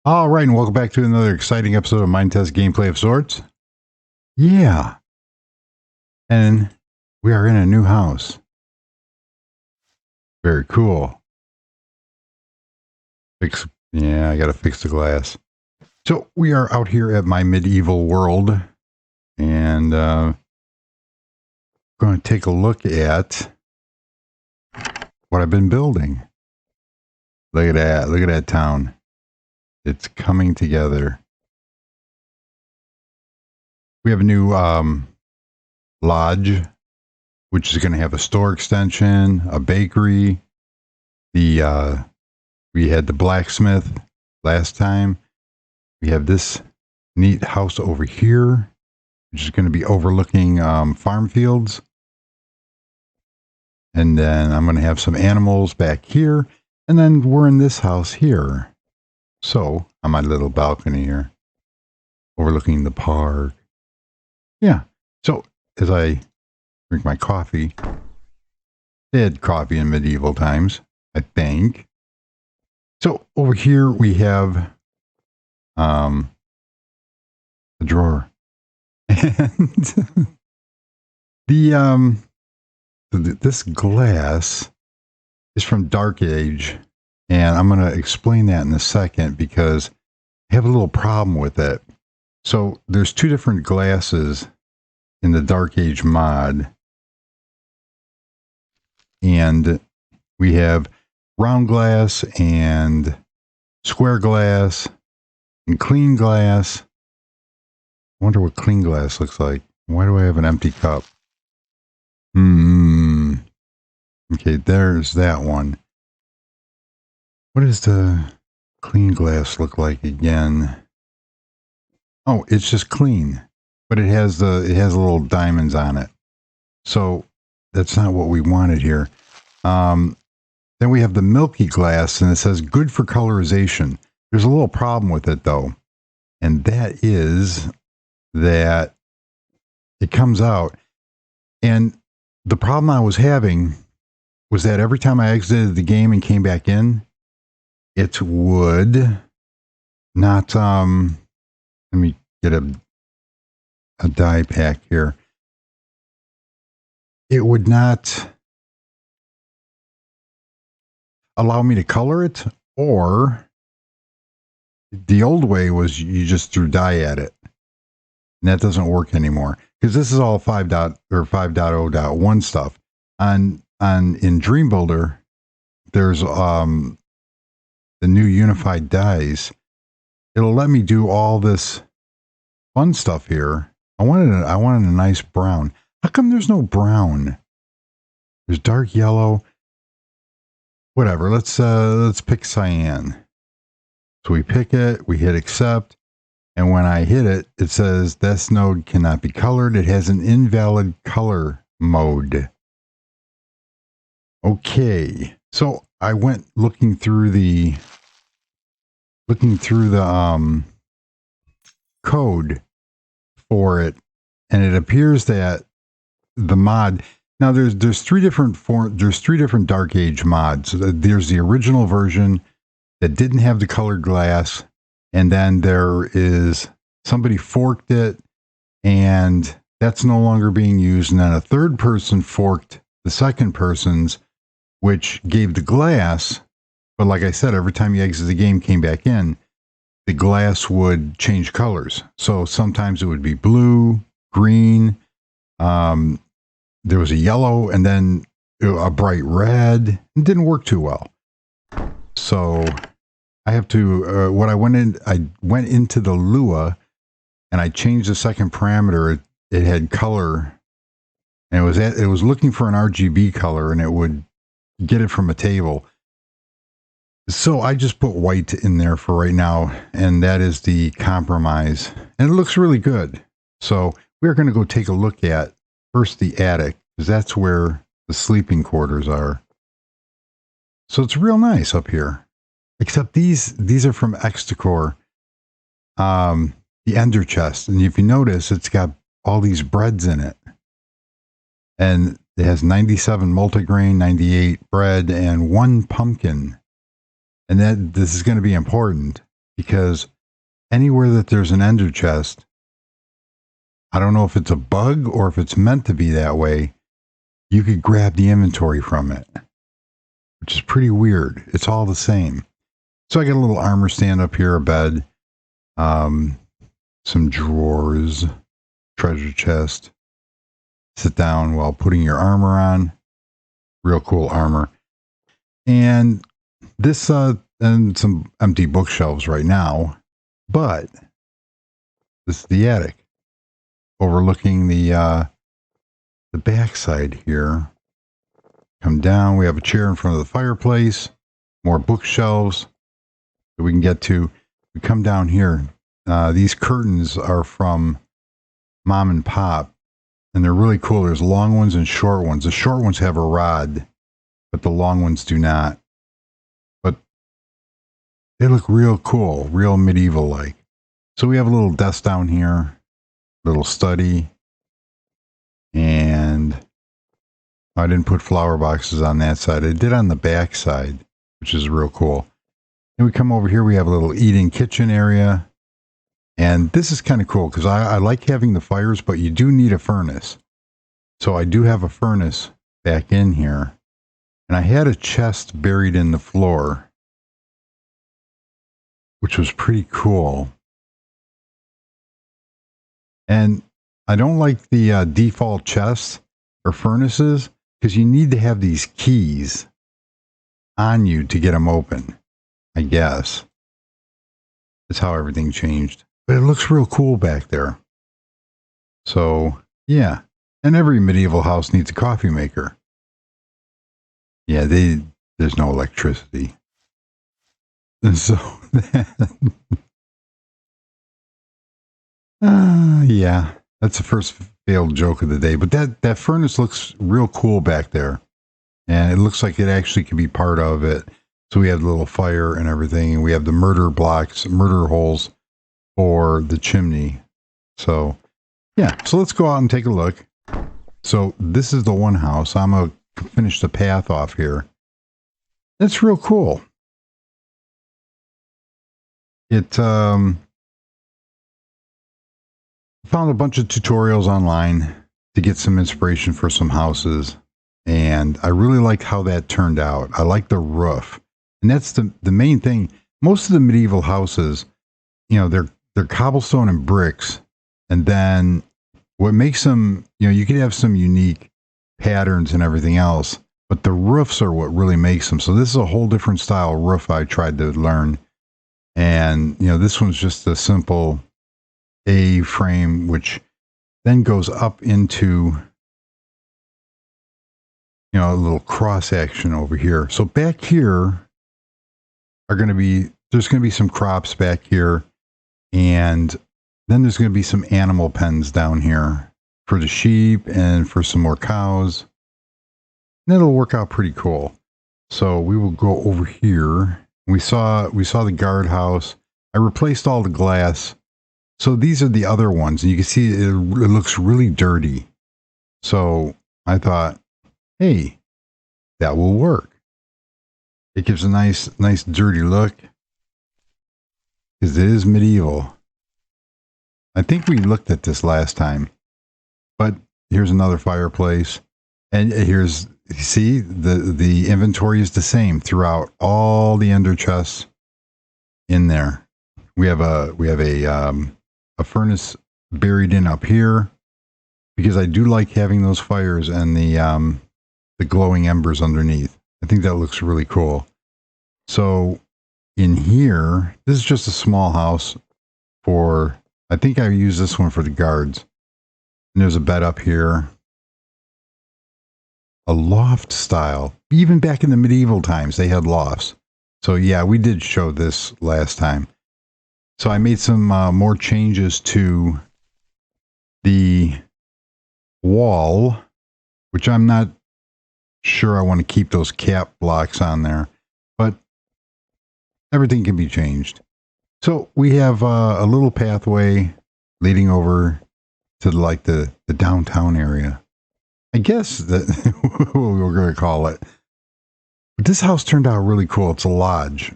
All right, and welcome back to another exciting episode of Minetest gameplay of sorts. Yeah, and we are in a new house. Very cool. Yeah, I gotta fix the glass. So we are out here at my medieval world, and going to take a look at what I've been building. Look at that! Look at that town. It's coming together. We have a new lodge, which is going to have a store extension, a bakery. We had the blacksmith last time. We have this neat house over here, which is going to be overlooking farm fields. And then I'm going to have some animals back here. And then we're in this house here. So, on my little balcony here, overlooking the park. Yeah. So, as I drink my coffee, they had coffee in medieval times, I think. So, over here we have a drawer. And this glass is from Dark Age. And I'm going to explain that in a second because I have a little problem with it. So there's two different glasses in the Dark Age mod. And we have round glass and square glass and clean glass. I wonder what clean glass looks like. Why do I have an empty cup? Okay, there's that one. What does the clean glass look like again? Oh, it's just clean, but it has little diamonds on it. So that's not what we wanted here. Then we have the milky glass, and it says good for colorization. There's a little problem with it though, and that is that it comes out, and the problem I was having was that every time I exited the game and came back in, it would not, let me get a dye pack here. It would not allow me to color it, or the old way was you just threw dye at it. And that doesn't work anymore because this is all 5.0.1 stuff. In Dream Builder, there's the new unified dyes. It'll let me do all this fun stuff here. I wanted a nice brown. How come there's no brown? There's dark yellow. Whatever. Let's pick cyan. So we pick it. We hit accept, and when I hit it, it says this node cannot be colored. It has an invalid color mode. Okay. So I went looking through the code for it, and it appears that the mod, now there's three different Dark Age mods. There's the original version that didn't have the colored glass, and then there is somebody forked it, and that's no longer being used, and then a third person forked the second person's, which gave the glass, but like I said, every time you exit the game, came back in, the glass would change colors. So sometimes it would be blue, green, there was a yellow, and then a bright red. It didn't work too well. So I have to, I went into the Lua, and I changed the second parameter. It had color, and it was looking for an RGB color, and it would get it from a table. So I just put white in there for right now, and that is the compromise, and it looks really good. So we're going to go take a look at first the attic, because that's where the sleeping quarters are. So it's real nice up here, except these are from X-Decor, the Ender chest, and if you notice, it's got all these breads in it, and it has 97 multigrain, 98 bread, and 1 pumpkin. And this is going to be important because anywhere that there's an ender chest, I don't know if it's a bug or if it's meant to be that way, you could grab the inventory from it, which is pretty weird. It's all the same. So I got a little armor stand up here, a bed, some drawers, treasure chest. Sit down while putting your armor on. Real cool armor. And this, and some empty bookshelves right now, but this is the attic overlooking the backside here. Come down. We have a chair in front of the fireplace, more bookshelves that we can get to. We come down here. These curtains are from Mom and Pop, and they're really cool. There's long ones and short ones. The short ones have a rod, but the long ones do not. But they look real cool, real medieval-like. So we have a little desk down here, little study, and I didn't put flower boxes on that side. I did on the back side, which is real cool. And we come over here, we have a little eating kitchen area. And this is kind of cool because I like having the fires, but you do need a furnace. So I do have a furnace back in here. And I had a chest buried in the floor, which was pretty cool. And I don't like the default chests or furnaces because you need to have these keys on you to get them open, I guess. That's how everything changed. But it looks real cool back there. So, yeah. And every medieval house needs a coffee maker. Yeah, there's no electricity. And so, yeah, that's the first failed joke of the day. But that furnace looks real cool back there. And it looks like it actually could be part of it. So we have the little fire and everything. And we have the murder blocks, murder holes for the chimney. So, yeah. So let's go out and take a look. So this is the one house. I'm going to finish the path off here. That's real cool. It, found a bunch of tutorials online to get some inspiration for some houses. And I really like how that turned out. I like the roof. And that's the main thing. Most of the medieval houses, you know, they're cobblestone and bricks. And then what makes them, you know, you could have some unique patterns and everything else, but the roofs are what really makes them. So this is a whole different style roof I tried to learn. And, you know, this one's just a simple A-frame, which then goes up into, you know, a little cross action over here. So back here there's going to be some crops back here. And then there's going to be some animal pens down here for the sheep and for some more cows. And that'll work out pretty cool. So we will go over here. We saw the guardhouse. I replaced all the glass. So these are the other ones. And you can see it looks really dirty. So I thought, hey, that will work. It gives a nice dirty look. Because it is medieval. I think we looked at this last time. But here's another fireplace. And here's, you see, the inventory is the same throughout all the ender chests in there. We have a furnace buried in up here because I do like having those fires and the glowing embers underneath. I think that looks really cool. So in here, this is just a small house for, I think I use this one for the guards. And there's a bed up here. A loft style. Even back in the medieval times, they had lofts. So yeah, we did show this last time. So I made some more changes to the wall, which I'm not sure I want to keep those cap blocks on there, but everything can be changed. So we have a little pathway leading over to like the downtown area. I guess that what we're going to call it. But this house turned out really cool. It's a lodge.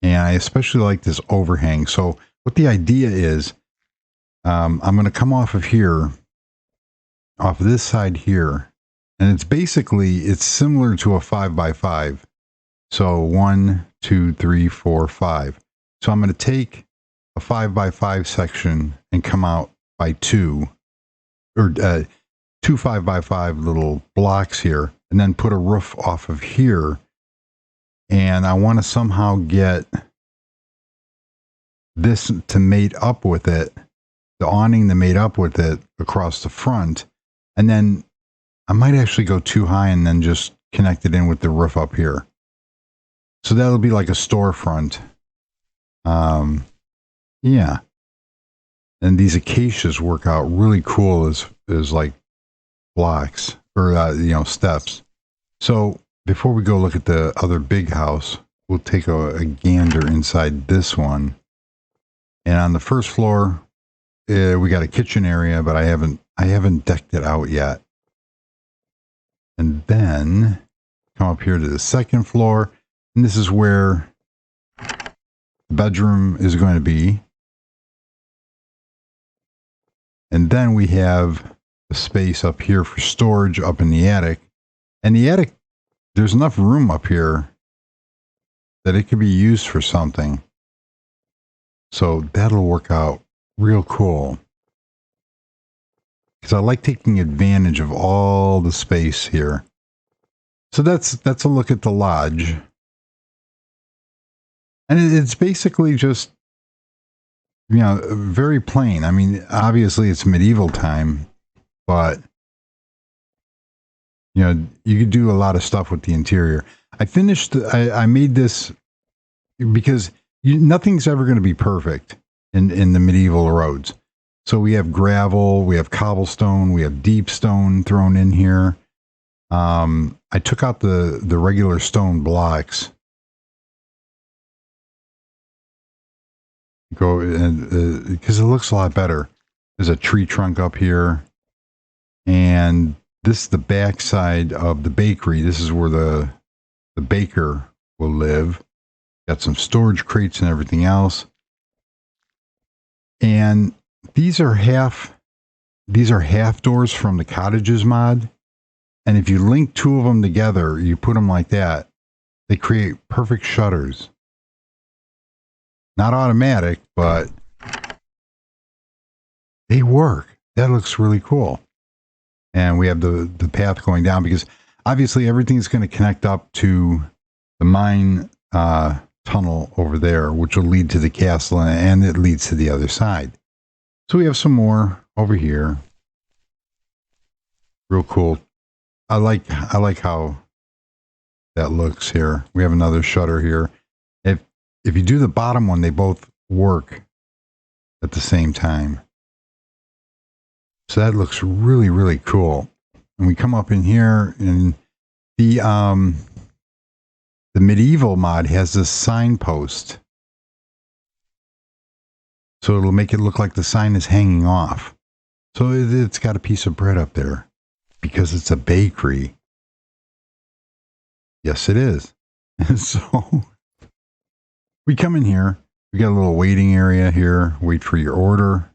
And I especially like this overhang. So what the idea is, I'm going to come off of here, off this side here. And it's similar to a 5x5. So 1, 2, 3, 4, 5. So I'm going to take a 5x5 section and come out by 2, or 2 5x5 little blocks here, and then put a roof off of here. And I want to somehow get this to mate up with it, the awning to mate up with it across the front. And then I might actually go too high and then just connect it in with the roof up here. So that'll be like a storefront. Yeah. And these acacias work out really cool as like blocks or, steps. So before we go look at the other big house, we'll take a gander inside this one. And on the first floor, we got a kitchen area, but I haven't decked it out yet. And then come up here to the second floor, and this is where the bedroom is going to be. And then we have a space up here for storage up in the attic. And the attic, there's enough room up here that it could be used for something. So that'll work out real cool. Because I like taking advantage of all the space here. So that's a look at the lodge. And it's basically just, very plain. I mean, obviously it's medieval time, but, you could do a lot of stuff with the interior. I made this because nothing's ever going to be perfect in the medieval roads. So we have gravel, we have cobblestone, we have deep stone thrown in here. I took out the regular stone blocks. Because it looks a lot better. There's a tree trunk up here. And this is the back side of the bakery. This is where the baker will live. Got some storage crates and everything else. And these are half doors from the cottages mod. And if you link two of them together, you put them like that, they create perfect shutters. Not automatic, but they work. That looks really cool. And we have the path going down because obviously everything's going to connect up to the mine tunnel over there, which will lead to the castle, and it leads to the other side. So we have some more over here. Real cool. I like how that looks here. We have another shutter here. If you do the bottom one, they both work at the same time. So that looks really, really cool. And we come up in here, and the medieval mod has this signpost. So it'll make it look like the sign is hanging off. So it's got a piece of bread up there because it's a bakery. Yes, it is. So we come in here. We got a little waiting area here. Wait for your order.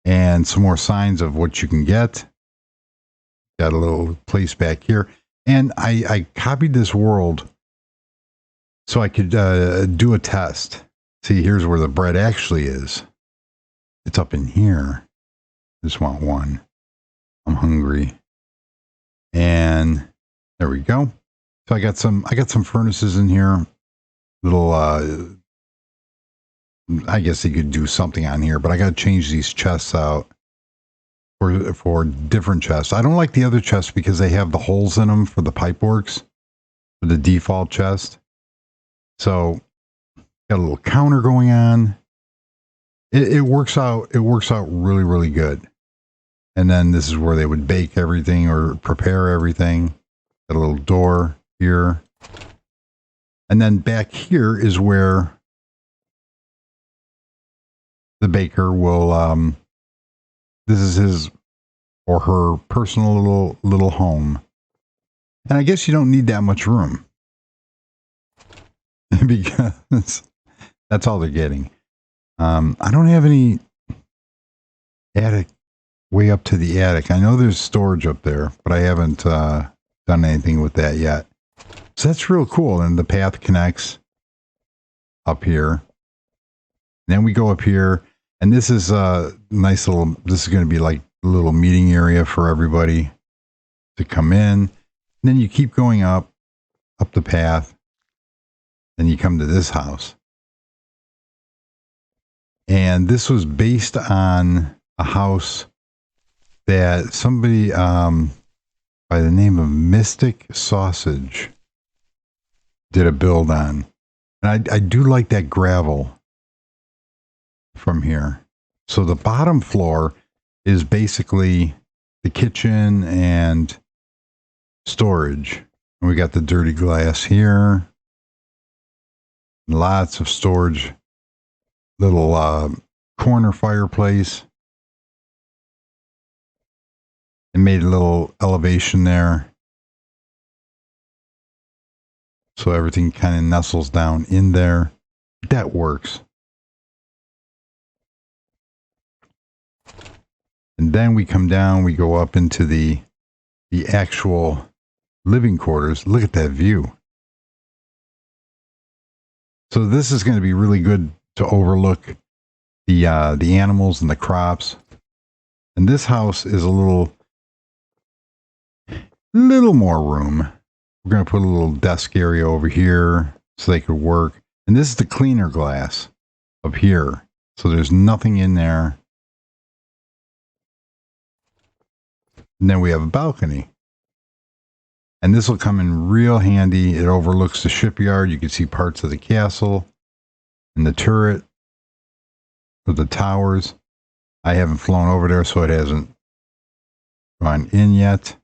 And some more signs of what you can get. Got a little place back here. And I copied this world so I could do a test. See, here's where the bread actually is. It's up in here. Just want one. I'm hungry. And there we go. So I got some furnaces in here. Little I guess you could do something on here, but I got to change these chests out for different chests. I don't like the other chests because they have the holes in them for the pipeworks, for the default chest. So got a little counter going on. It works out. It works out really, really good. And then this is where they would bake everything or prepare everything. Got a little door here. And then back here is where the baker will, this is his or her personal little home. And I guess you don't need that much room. because that's all they're getting. I don't have any attic way up to the attic. I know there's storage up there, but I haven't done anything with that yet. So that's real cool. And the path connects up here. Then we go up here, and this is a nice little, this is going to be like a little meeting area for everybody to come in. And then you keep going up the path. Then you come to this house. And this was based on a house that somebody by the name of Mystic Sausage did a build on. And I do like that gravel from here. So the bottom floor is basically the kitchen and storage. And we got the dirty glass here. Lots of storage. Little corner fireplace. And made a little elevation there. So everything kind of nestles down in there. That works. And then we come down, we go up into the actual living quarters. Look at that view. So this is going to be really good to overlook the animals and the crops. And this house is a little more room. We're going to put a little desk area over here so they could work. And this is the cleaner glass up here. So there's nothing in there. And then we have a balcony. And this will come in real handy. It overlooks the shipyard. You can see parts of the castle and the turret with the towers. I haven't flown over there, so it hasn't gone in yet.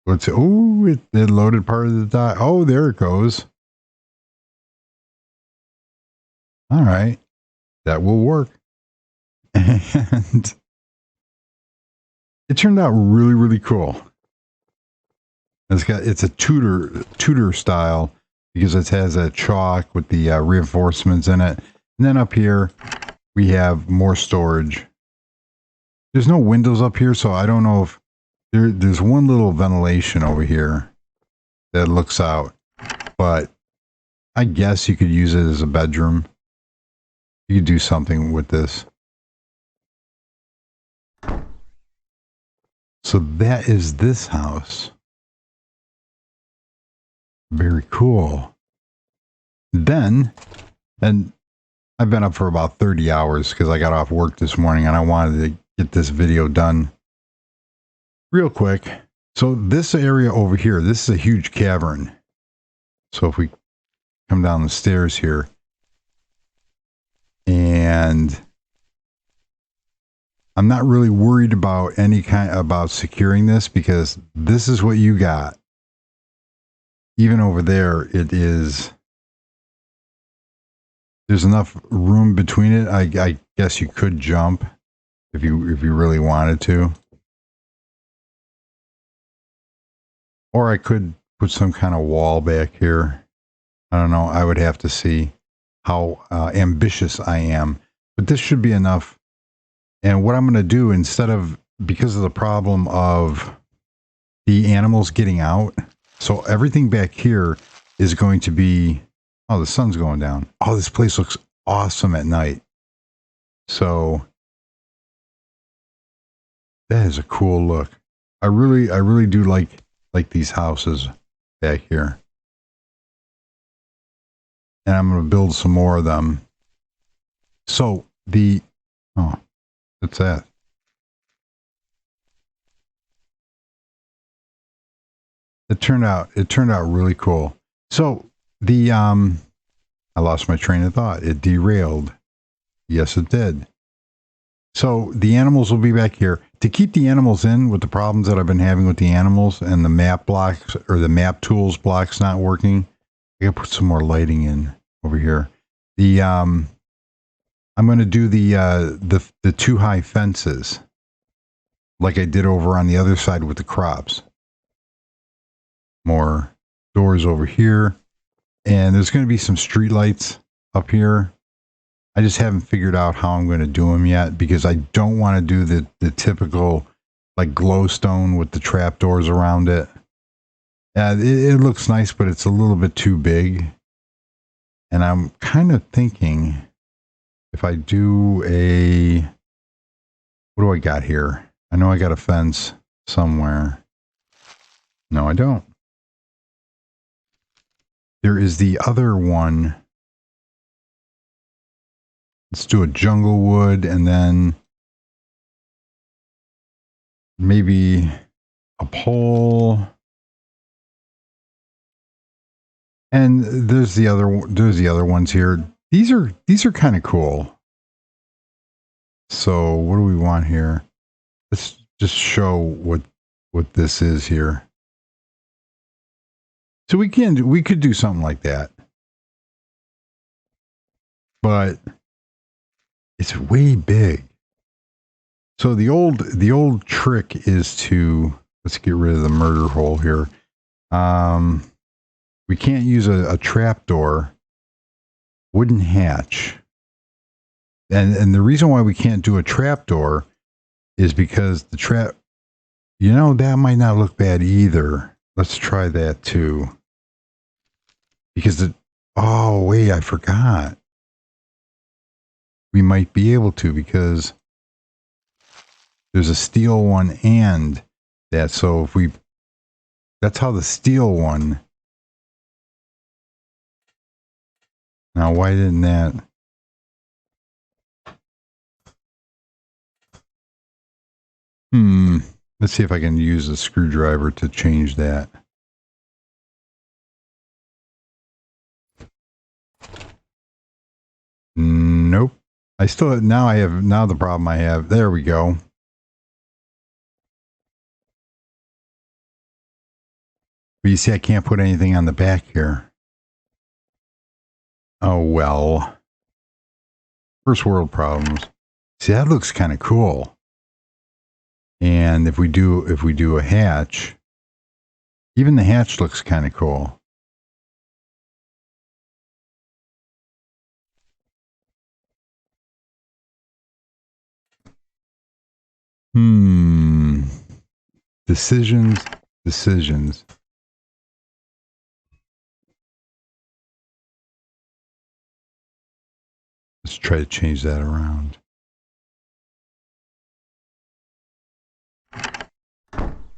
Let's see. Oh, it loaded part of the dock. Oh, there it goes. All right. That will work. And it turned out really, really cool. It's a Tudor style because it has a chalk with the reinforcements in it. And then up here, we have more storage. There's no windows up here, so I don't know if there's one little ventilation over here that looks out, but I guess you could use it as a bedroom. You could do something with this. So that is this house. Very cool. Then, and I've been up for about 30 hours because I got off work this morning and I wanted to get this video done real quick. So this area over here, this is a huge cavern. So if we come down the stairs here, and I'm not really worried about about securing this because this is what you got. Even over there, there's enough room between it. I guess you could jump if you really wanted to. Or I could put some kind of wall back here. I don't know. I would have to see how ambitious I am. But this should be enough. And what I'm going to do, because of the problem of the animals getting out, so everything back here is going to be, oh, the sun's going down. Oh, this place looks awesome at night. So that is a cool look. I really do like these houses back here. And I'm going to build some more of them. So what's that? It turned out really cool. So I lost my train of thought. It derailed. Yes, it did. So the animals will be back here. To keep the animals in with the problems that I've been having with the animals and the map blocks or the map tools blocks not working, I gotta put some more lighting in over here. I'm gonna do the two high fences like I did over on the other side with the crops. More doors over here. And there's going to be some street lights up here. I just haven't figured out how I'm going to do them yet because I don't want to do the typical like glowstone with the trapdoors around it. It looks nice, but it's a little bit too big. And I'm kind of thinking if I do a, what do I got here? I know I got a fence somewhere. No, I don't. There is the other one. Let's do a jungle wood and then maybe a pole. And there's the other ones here. These are kind of cool. So what do we want here? Let's just show what this is here. So we could do something like that. But it's way big. So the old trick is to, let's get rid of the murder hole here. We can't use a trapdoor, wooden hatch. And the reason why we can't do a trapdoor is because the trap, that might not look bad either. Let's try that too. Because oh wait, I forgot. We might be able to because there's a steel one and that. So that's how the steel one. Now, why didn't that? Let's see if I can use a screwdriver to change that. Nope. Now the problem I have, there we go. But you see, I can't put anything on the back here. Oh, well. First world problems. See, that looks kind of cool. And if we do a hatch, even the hatch looks kind of cool. Decisions. Let's try to change that around.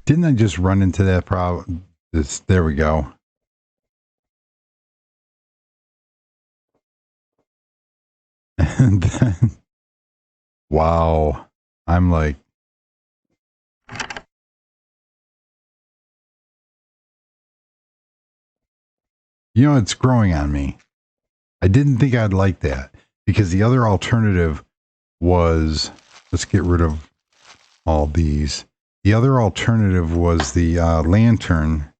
Didn't I just run into that problem? There we go. And then, wow, I'm like, it's growing on me. I didn't think I'd like that because the other alternative was, let's get rid of all these. The other alternative was the lantern.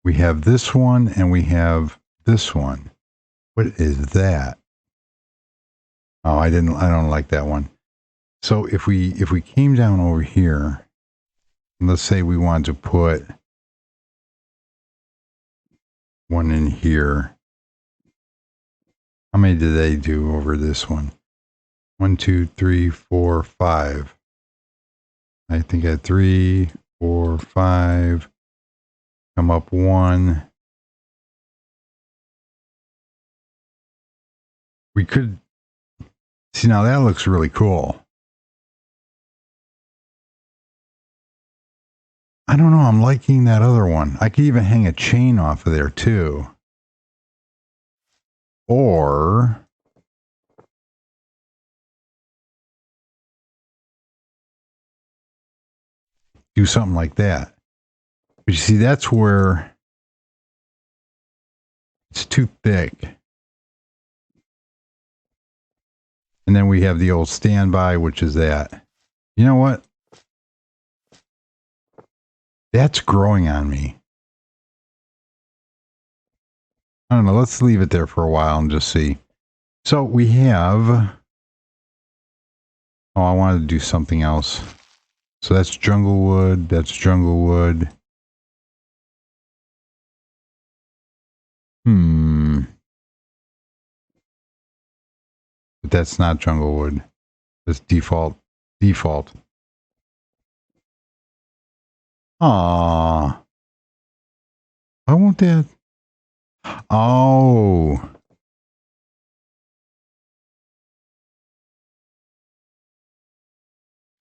We have this one and we have this one. What is that? Oh, I don't like that one. So if we came down over here, let's say we wanted to put one in here. How many do they do over this one? 1, 2, 3, 4, 5. I think I had 3, 4, 5. Come up 1. We could see, now that looks really cool. I don't know. I'm liking that other one. I could even hang a chain off of there too. Or do something like that. But you see, that's where it's too thick. And then we have the old standby, which is that. You know what? That's growing on me. I don't know. Let's leave it there for a while and just see. So we have... Oh, I wanted to do something else. So that's jungle wood. That's jungle wood. But that's not jungle wood. That's default. Default. Aww. Why won't that? Oh.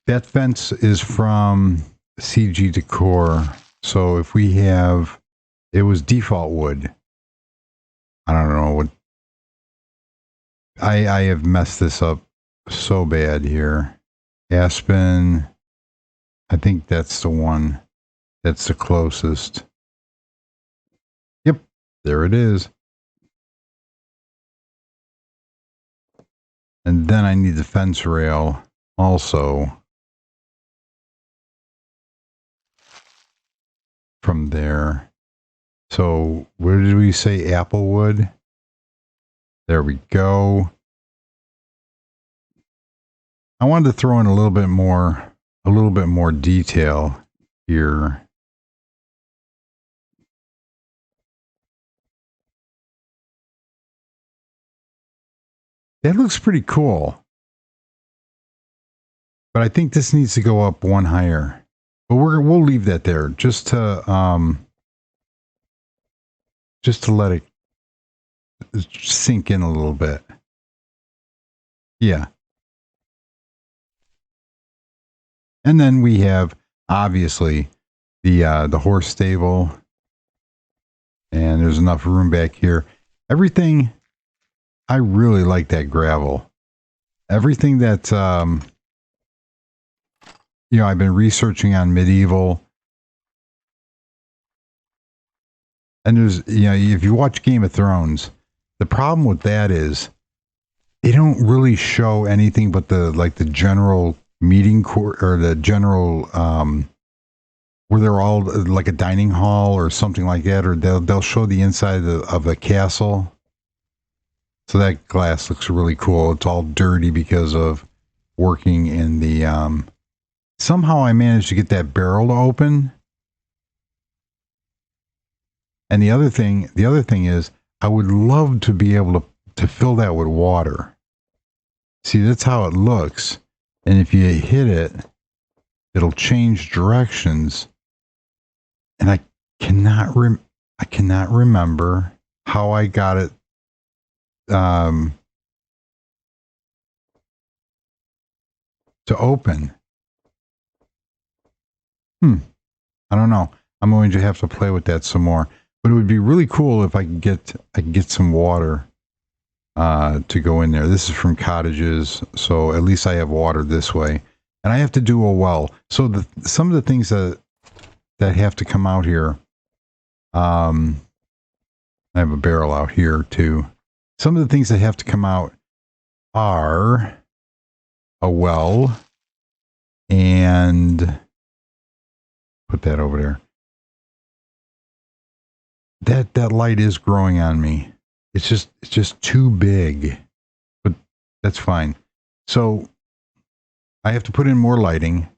That fence is from CG Decor. So if we have, it was default wood. I don't know what. I have messed this up so bad here. Aspen. I think that's the one. That's the closest. Yep. There it is. And then I need the fence rail also from there. So where did we say Applewood? There we go. I wanted to throw in a little bit more detail here. That looks pretty cool. But I think this needs to go up one higher. But we'll leave that there just to let it sink in a little bit. Yeah. And then we have obviously the horse stable. And there's enough room back here. Everything, I really like that gravel. Everything that you know, I've been researching on medieval. And there's, you know, if you watch Game of Thrones, the problem with that is they don't really show anything but the general meeting court or the general where they're all like a dining hall or something like that, or they'll show the inside of the castle. So that glass looks really cool. It's all dirty because of working in the somehow I managed to get that barrel to open. And the other thing is I would love to be able to fill that with water. See, that's how it looks. And if you hit it, it'll change directions. And I cannot remember how I got it to open. I don't know. I'm going to have to play with that some more. But it would be really cool if I could get some water to go in there. This is from cottages, so at least I have water this way. And I have to do a well. So some of the things that have to come out here, I have a barrel out here too. Some of the things that have to come out are a well and put that over there. That light is growing on me. It's just too big, but that's fine. So I have to put in more lighting,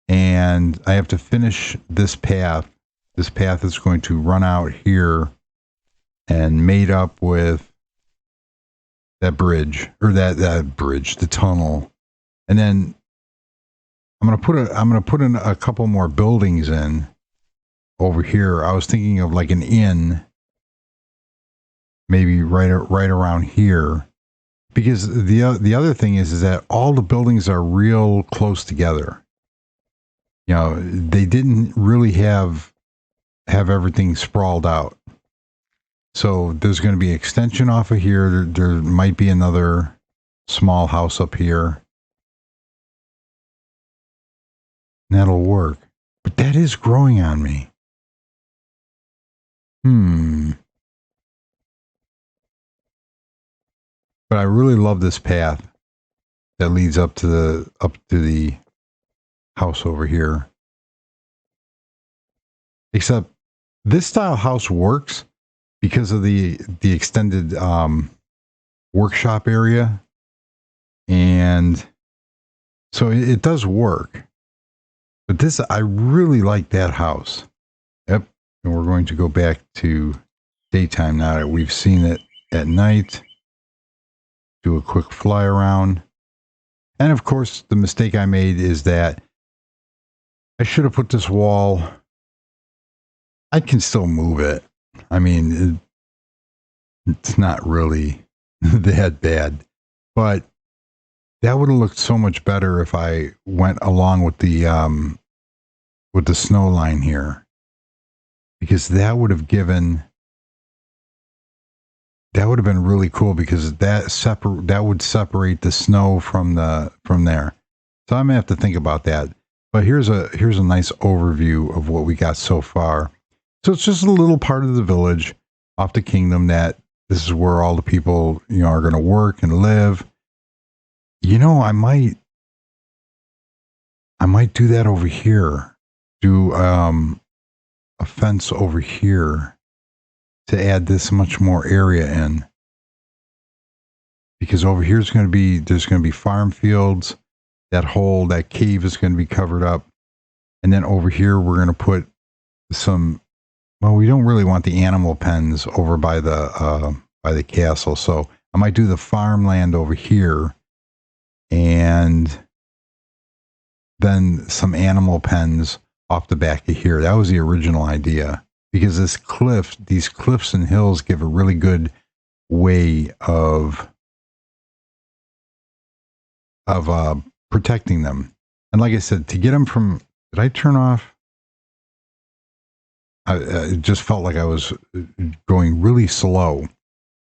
and I have to finish this path. This path is going to run out here and mate up with that bridge, or that bridge, the tunnel. And then I'm gonna put in a couple more buildings in over here. I was thinking of like an inn, maybe right around here, because the other thing is that all the buildings are real close together. You know, they didn't really have everything sprawled out. So there's going to be extension off of here. There might be another small house up here. And that'll work. But that is growing on me. But I really love this path that leads up to the house over here. Except this style house works because of the extended workshop area, and so it does work. But this, I really like that house. Yep, and we're going to go back to daytime now that we've seen it at night. Do a quick fly around. And of course, the mistake I made is that I should have put this wall. I can still move it. I mean, it's not really that bad, but that would have looked so much better if I went along with the snow line here, because that would have been really cool, because that would separate the snow from there. So I'm gonna have to think about that. But here's a nice overview of what we got so far. So it's just a little part of the village off the kingdom that this is where all the people, are going to work and live. I might do that over here. Do a fence over here to add this much more area in, because over here there's going to be farm fields. That cave is going to be covered up, and then over here we're going to put some. Well, we don't really want the animal pens over by the castle, so I might do the farmland over here, and then some animal pens off the back of here. That was the original idea, because these cliffs and hills give a really good way of protecting them. And like I said, to get them from, did I turn off? It just felt like I was going really slow.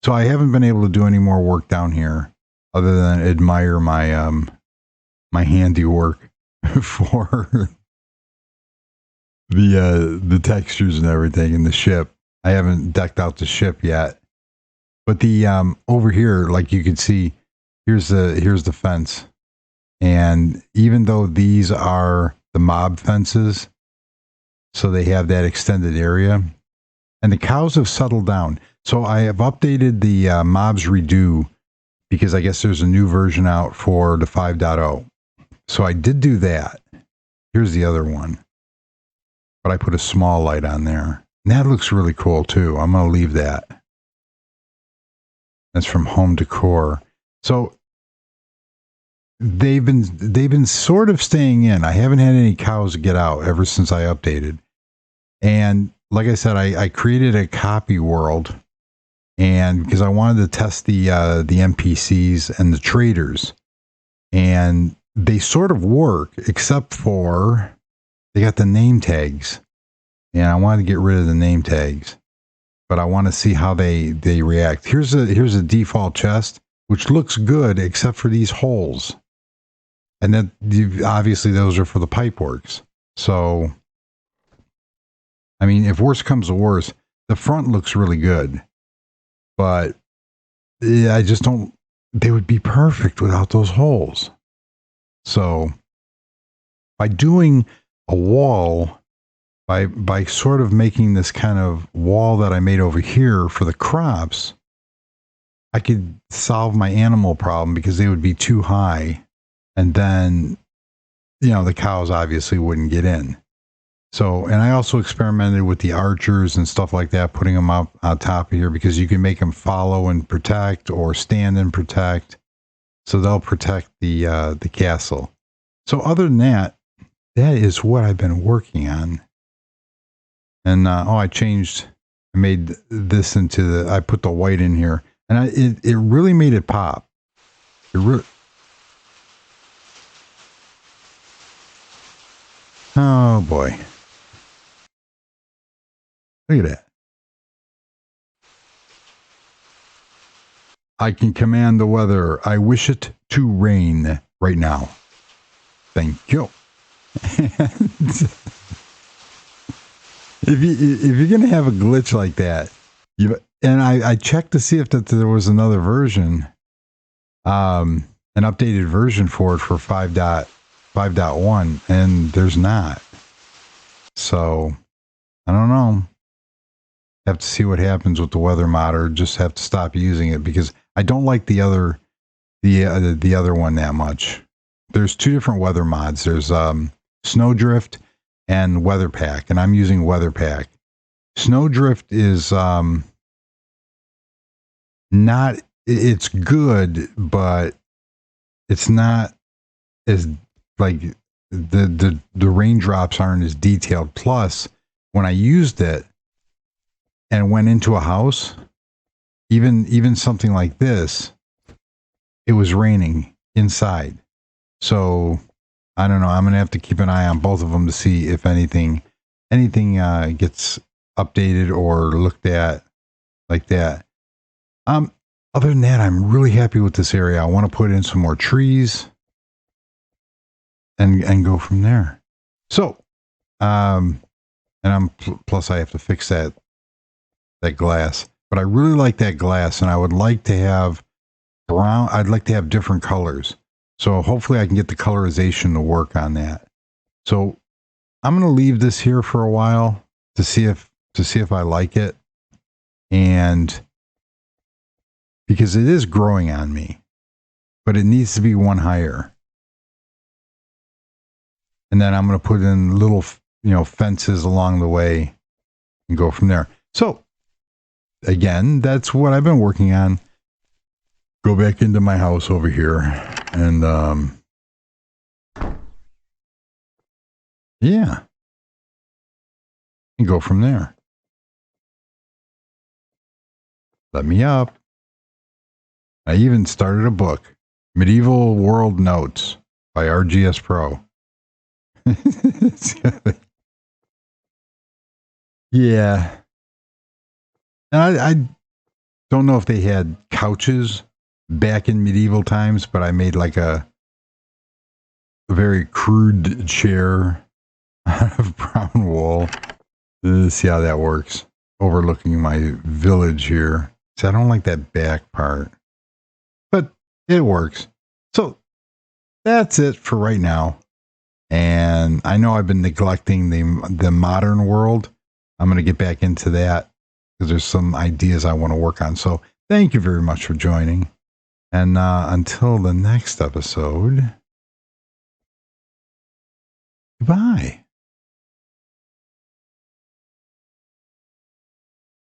So I haven't been able to do any more work down here other than admire my my handiwork for the textures and everything in the ship. I haven't decked out the ship yet. But the over here, like you can see, here's the fence. And even though these are the mob fences, so they have that extended area, and the cows have settled down. So I have updated the mobs redo, because I guess there's a new version out for the 5.0. So I did do that. Here's the other one, but I put a small light on there. And that looks really cool too. I'm going to leave that. That's from Home Decor. So they've been sort of staying in. I haven't had any cows get out ever since I updated. And like I said, I created a copy world, and because I wanted to test the NPCs and the traders, and they sort of work, except for they got the name tags, and I wanted to get rid of the name tags, but I want to see how they react. Here's a default chest, which looks good except for these holes, and then obviously those are for the pipe works. So I mean, if worse comes to worse, the front looks really good, but I just don't, they would be perfect without those holes. So by doing a wall, by sort of making this kind of wall that I made over here for the crops, I could solve my animal problem, because they would be too high, and then, the cows obviously wouldn't get in. So, and I also experimented with the archers and stuff like that, putting them up on top of here, because you can make them follow and protect, or stand and protect. So they'll protect the castle. So other than that, that is what I've been working on. And I made this into I put the white in here, and it really made it pop. Oh boy. Look at that. I can command the weather. I wish it to rain right now. Thank you. If you're gonna have a glitch like that, and I checked to see if there was another version, an updated version for it for 5.1, and there's not. So I don't know. Have to see what happens with the weather mod, or just have to stop using it, because I don't like the other one that much. There's two different weather mods. There's Snowdrift and Weather Pack, and I'm using Weather Pack. Snowdrift is not, it's good, but it's not as like the raindrops aren't as detailed. Plus, when I used it and went into a house, even something like this, it was raining inside. So I don't know. I'm gonna have to keep an eye on both of them to see if anything gets updated or looked at like that. Other than that, I'm really happy with this area. I want to put in some more trees and go from there. So, and plus I have to fix that glass. But I really like that glass, and I would like to have brown. I'd like to have different colors. So hopefully I can get the colorization to work on that. So I'm going to leave this here for a while to see if I like it, and because it is growing on me, but it needs to be one higher. And then I'm going to put in little, fences along the way and go from there. So again, that's what I've been working on. Go back into my house over here and, yeah, and go from there. Let me up. I even started a book, Medieval World Notes by RGS Pro. Yeah. And I don't know if they had couches back in medieval times, but I made like a very crude chair out of brown wool. Let's see how that works. Overlooking my village here. See, I don't like that back part, but it works. So that's it for right now. And I know I've been neglecting the modern world. I'm going to get back into that because there's some ideas I want to work on. So thank you very much for joining. And until the next episode, goodbye.